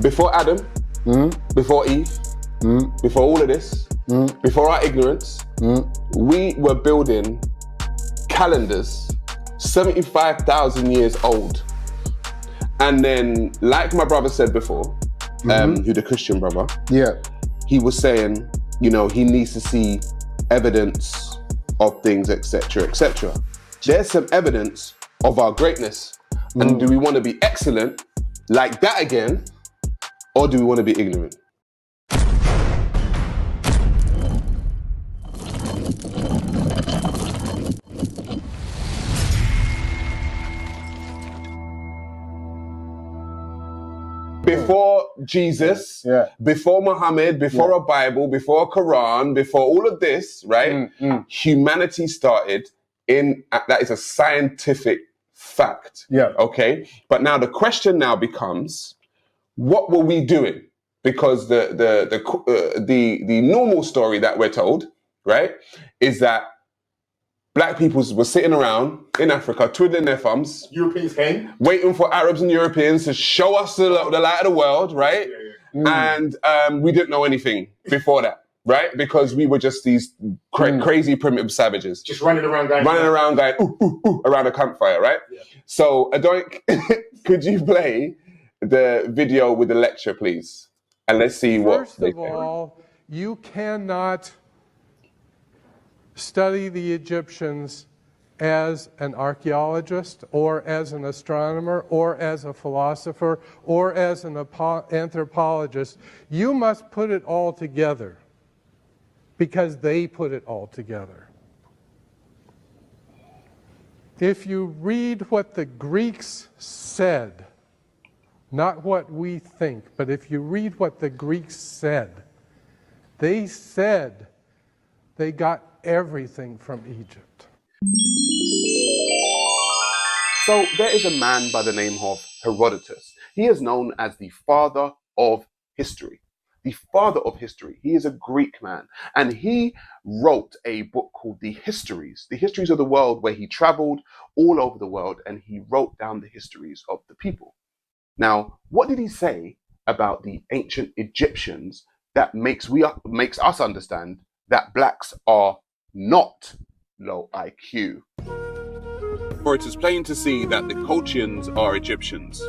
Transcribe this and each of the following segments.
Before Adam, before Eve, before all of this, before our ignorance, we were building calendars 75,000 years old. And then, like my brother said before, who the Christian brother, he was saying, you know, he needs to see evidence of things, etc., etc. There's some evidence of our greatness. And do we want to be excellent like that again, or do we want to be ignorant? Before Jesus, before Muhammad, before a Bible, before a Quran, before all of this, right? Humanity started that is a scientific fact. Okay. But now the question now becomes, what were we doing? Because the normal story that we're told, right, is that black people were sitting around in Africa, twiddling their thumbs. Europeans came. Waiting for Arabs and Europeans to show us the light of the world, right? And we didn't know anything before that, right? Because we were just these crazy primitive savages. Just running around going, ooh, ooh, ooh, around a campfire, right? So, Adonik, could you play the video with the lecture, please? And let's see what they say. First of all, you cannot study the Egyptians as an archaeologist or as an astronomer or as a philosopher or as an anthropologist. You must put it all together because they put it all together. If you read what the Greeks said, not what we think, but if you read what the Greeks said, they said they got everything from Egypt. So there is a man by the name of Herodotus. He is known as the father of history. The father of history. He is a Greek man, and he wrote a book called The Histories of the world, where he traveled all over the world and he wrote down the histories of the people. Now, what did he say about the ancient Egyptians that makes us understand that blacks are not low IQ? For it is plain to see that the Colchians are Egyptians.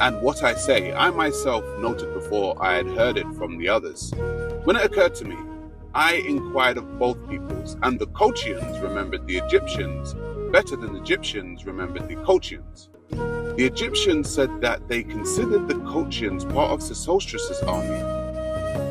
And what I say, I myself noted before I had heard it from the others. When it occurred to me, I inquired of both peoples, and the Colchians remembered the Egyptians better than the Egyptians remembered the Colchians. The Egyptians said that they considered the Colchians part of Sesostris' army.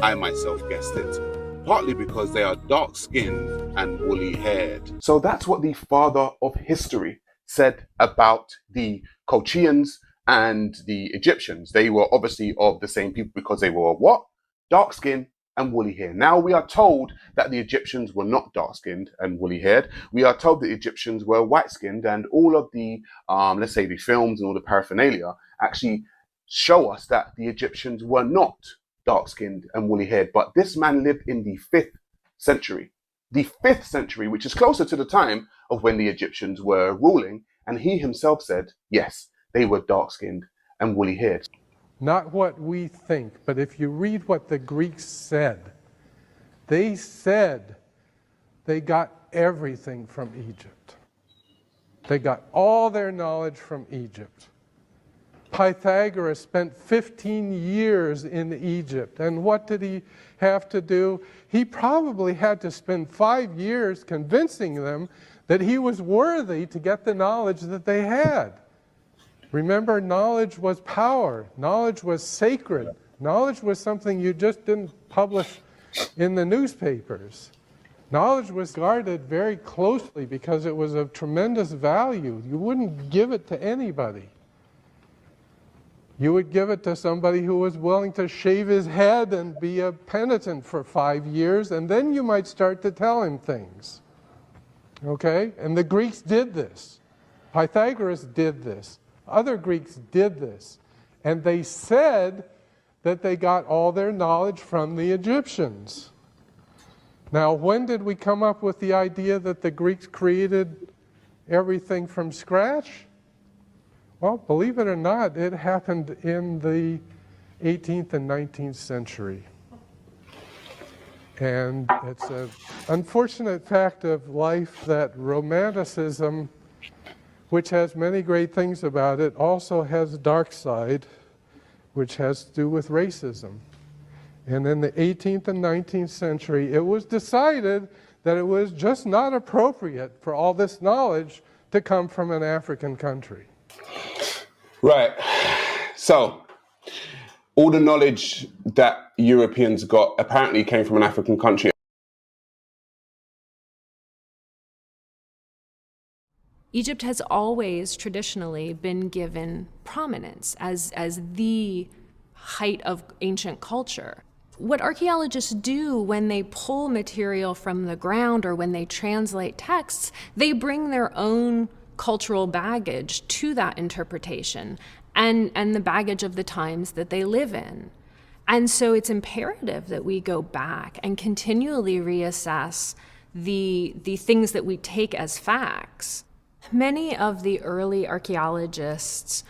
I myself guessed it, partly because they are dark-skinned and woolly-haired. So that's what the father of history said about the Colchians and the Egyptians. They were obviously of the same people because they were what? Dark-skinned and woolly-haired. Now we are told that the Egyptians were not dark-skinned and woolly-haired. We are told the Egyptians were white-skinned, and all of the, let's say the films and all the paraphernalia actually show us that the Egyptians were not dark-skinned and woolly-haired. But this man lived in the 5th century. The 5th century, which is closer to the time of when the Egyptians were ruling, and he himself said, yes, they were dark-skinned and woolly-haired. Not what we think, but if you read what the Greeks said, they said they got everything from Egypt. They got all their knowledge from Egypt. Pythagoras spent 15 years in Egypt, and what did he have to do? He probably had to spend 5 years convincing them that he was worthy to get the knowledge that they had. Remember, knowledge was power. Knowledge was sacred. Knowledge was something you just didn't publish in the newspapers. Knowledge was guarded very closely because it was of tremendous value. You wouldn't give it to anybody. You would give it to somebody who was willing to shave his head and be a penitent for 5 years, and then you might start to tell him things. Okay? And the Greeks did this. Pythagoras did this. Other Greeks did this. And they said that they got all their knowledge from the Egyptians. Now, when did we come up with the idea that the Greeks created everything from scratch? Well, believe it or not, it happened in the 18th and 19th century. And it's an unfortunate fact of life that Romanticism, which has many great things about it, also has a dark side, which has to do with racism. And in the 18th and 19th century, it was decided that it was just not appropriate for all this knowledge to come from an African country. Right. So, all the knowledge that Europeans got apparently came from an African country. Egypt has always traditionally been given prominence as the height of ancient culture. What archaeologists do when they pull material from the ground or when they translate texts, they bring their own cultural baggage to that interpretation and the baggage of the times that they live in. And so it's imperative that we go back and continually reassess the things that we take as facts. Many of the early archaeologists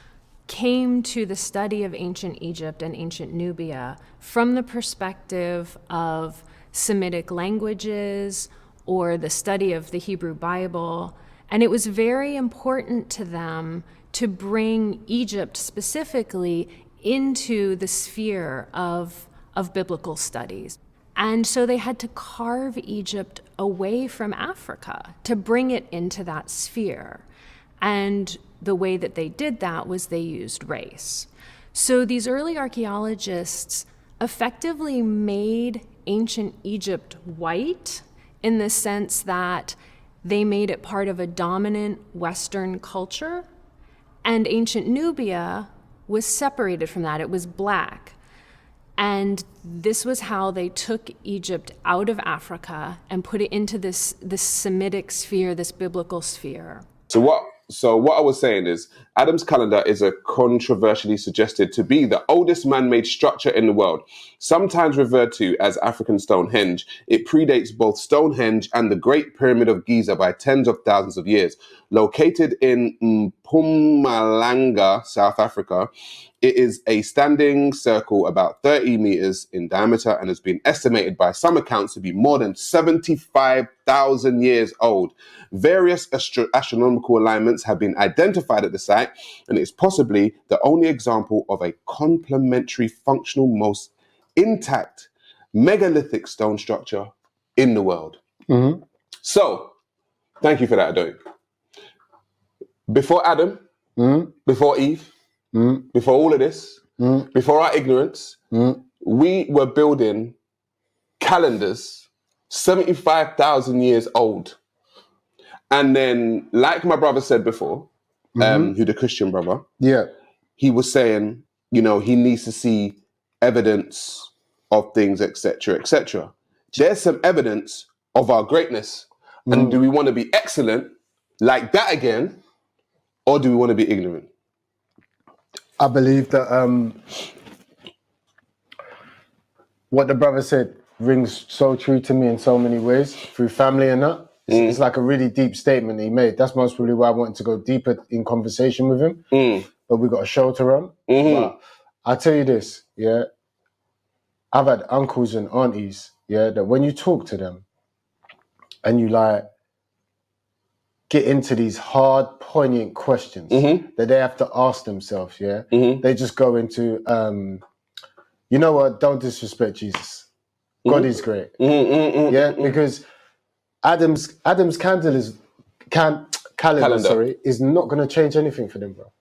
came to the study of ancient Egypt and ancient Nubia from the perspective of Semitic languages or the study of the Hebrew Bible. And it was very important to them to bring Egypt specifically into the sphere of biblical studies. And so they had to carve Egypt away from Africa to bring it into that sphere. And the way that they did that was they used race. So these early archaeologists effectively made ancient Egypt white in the sense that they made it part of a dominant Western culture, and ancient Nubia was separated from that. It was black. And this was how they took Egypt out of Africa and put it into this Semitic sphere, this biblical sphere. So what I was saying is, Adam's calendar is a controversially suggested to be the oldest man-made structure in the world. Sometimes referred to as African Stonehenge, it predates both Stonehenge and the Great Pyramid of Giza by tens of thousands of years. Located in Mpumalanga, South Africa, it is a standing circle about 30 meters in diameter and has been estimated by some accounts to be more than 75,000 years old. Various astronomical alignments have been identified at the site, and it's possibly the only example of a complementary, functional, most intact megalithic stone structure in the world. Mm-hmm. So, thank you for that, Adoy. Before Adam, before Eve, before all of this, before our ignorance, we were building calendars 75,000 years old. And then, like my brother said before, who the Christian brother, he was saying, you know, he needs to see evidence of things, etc., etc. There's some evidence of our greatness. And do we want to be excellent like that again, or do we want to be ignorant? I believe that what the brother said rings so true to me in so many ways, through family and that. It's like a really deep statement he made. That's most probably why I wanted to go deeper in conversation with him. But we got a show to run. But I'll tell you this, yeah. I've had uncles and aunties, yeah, that when you talk to them and you like get into these hard, poignant questions that they have to ask themselves, yeah, they just go into, you know what, don't disrespect Jesus. God is great. Yeah, because Adam's calendar is not going to change anything for them, bro.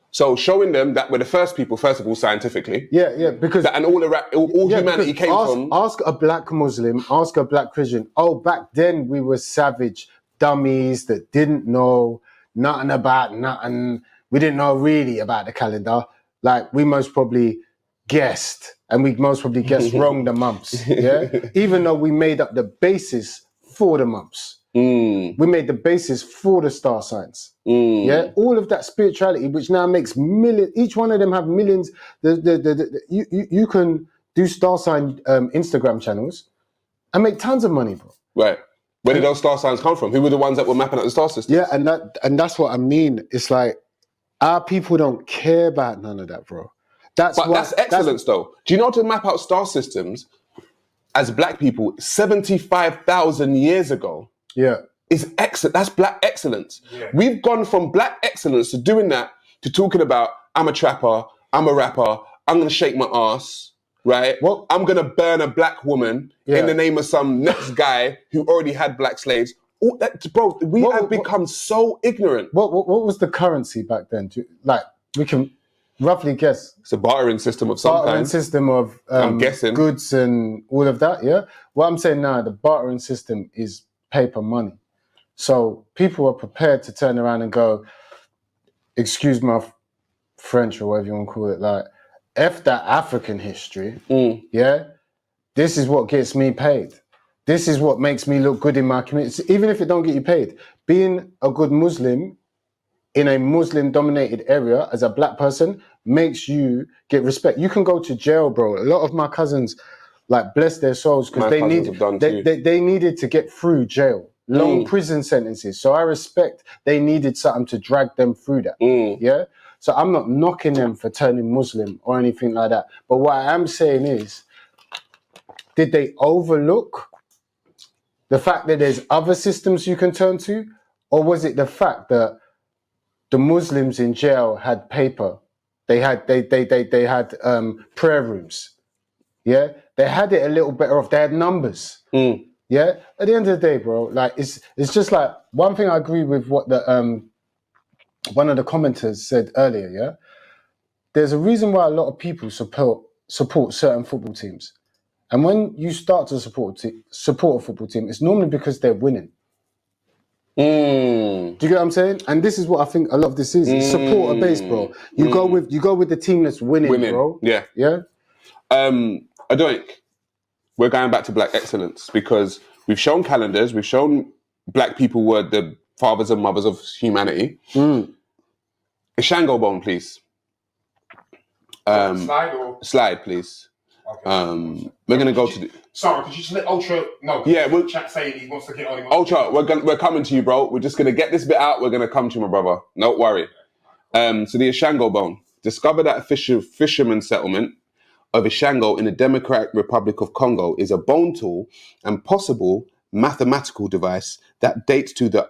So showing them that we're the first people, first of all, scientifically. Yeah, because... and all humanity came from... Ask a black Muslim, ask a black Christian, oh, back then we were savage dummies that didn't know nothing about nothing. We didn't know really about the calendar. Like, we most probably guessed, and we most probably guessed wrong the months, yeah? Even though we made up the basis for the months. We made the basis for the star signs. Yeah, all of that spirituality, which now makes millions. Each one of them have millions. You can do star sign Instagram channels and make tons of money, bro. Right. Where did those star signs come from? Who were the ones that were mapping out the star system? Yeah, and that's what I mean. It's like our people don't care about none of that, bro. That's But why, that's excellence, though. Do you know how to map out star systems as black people 75,000 years ago? Yeah. Is excellent. That's black excellence. Yeah. We've gone from black excellence to doing that to talking about I'm a trapper, I'm a rapper, I'm gonna shake my ass, right? What? I'm gonna burn a black woman in the name of some next guy who already had black slaves. All that, bro, we have become so ignorant. What was the currency back then? We can roughly guess. It's a bartering system of some kind. Bartering system of I'm guessing goods and all of that. Yeah. What I'm saying now, the bartering system is paper money. So people are prepared to turn around and go, excuse my French or whatever you want to call it, like, F that African history, yeah? This is what gets me paid. This is what makes me look good in my community. Even if it don't get you paid, being a good Muslim in a Muslim-dominated area as a black person makes you get respect. You can go to jail, bro. A lot of my cousins, like, bless their souls, because they needed to get through jail. Long prison sentences. So I respect they needed something to drag them through that. Yeah? So I'm not knocking them for turning Muslim or anything like that. But what I am saying is, did they overlook the fact that there's other systems you can turn to? Or was it the fact that the Muslims in jail had paper? They had prayer rooms. Yeah? They had it a little better off. They had numbers. Yeah, at the end of the day, bro, like it's just like, one thing I agree with what the one of the commenters said earlier. Yeah, there's a reason why a lot of people support certain football teams, and when you start to support a football team, it's normally because they're winning. Do you get what I'm saying? And this is what I think a lot of this is. It's supporter based, bro. You go with the team that's winning, bro. Yeah. I don't. We're going back to black excellence because we've shown calendars, we've shown black people were the fathers and mothers of humanity. A Shango bone, please. Slide, please. Okay. We're going to go to the... Sorry, could you just let Ultra know? Yeah, we'll... Chat saying he wants to get on. Ultra, we're coming to you, bro. We're just going to get this bit out. We're going to come to you, my brother. Don't worry. So the Ishango bone. Discovered at a fisherman settlement of Ishango in the Democratic Republic of Congo is a bone tool and possible mathematical device that dates to the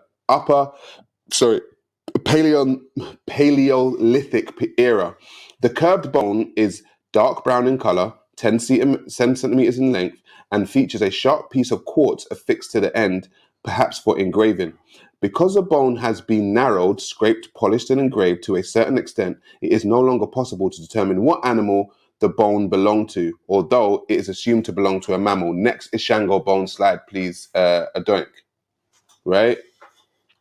Paleolithic era. The curved bone is dark brown in color, 10 centimeters in length, and features a sharp piece of quartz affixed to the end, perhaps for engraving. Because the bone has been narrowed, scraped, polished, and engraved to a certain extent, it is no longer possible to determine what animal the bone belonged to, although it is assumed to belong to a mammal. Next Ishango bone slide, please, Adoink. Right?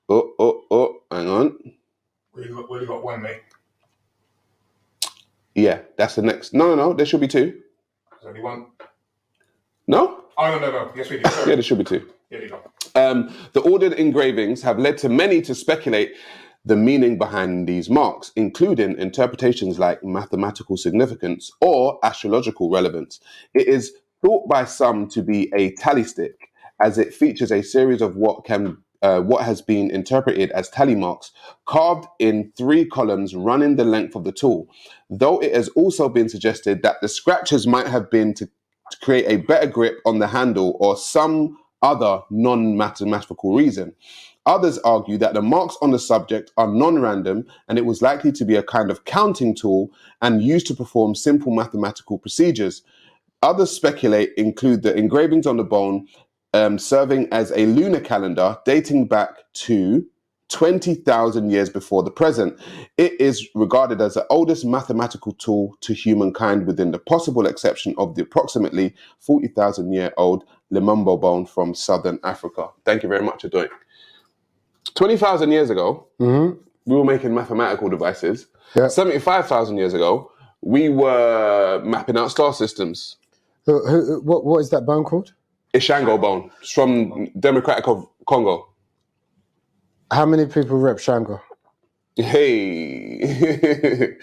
Hang on. We only got one, mate. Yeah, that's the next. No, there should be two. There's only one. No? Oh, no. Yes, we do. Sorry. Yeah, there should be two. Yeah, there you go. The ordered engravings have led to many to speculate the meaning behind these marks, including interpretations like mathematical significance or astrological relevance. It is thought by some to be a tally stick, as it features a series of what has been interpreted as tally marks, carved in 3 columns running the length of the tool, though it has also been suggested that the scratches might have been to create a better grip on the handle or some other non-mathematical reason. Others argue that the marks on the subject are non-random and it was likely to be a kind of counting tool and used to perform simple mathematical procedures. Others speculate include the engravings on the bone serving as a lunar calendar dating back to 20,000 years before the present. It is regarded as the oldest mathematical tool to humankind, within the possible exception of the approximately 40,000-year-old Lumumba bone from southern Africa. Thank you very much, Adoy. 20,000 years ago, we were making mathematical devices. Yep. 75,000 years ago, we were mapping out star systems. What is that bone called? Ishango bone. It's from Democratic of Congo. How many people rep Shango? Hey.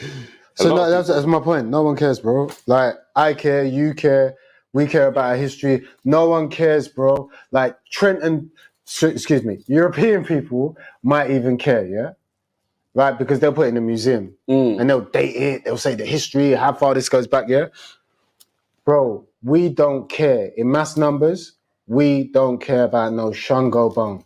So no, that's my point. No one cares, bro. Like, I care, you care, we care about our history. No one cares, bro. Like, European people might even care, yeah? right? Because they'll put it in a museum and they'll date it. They'll say the history, how far this goes back, yeah? Bro, we don't care. In mass numbers, we don't care about no Shango bone.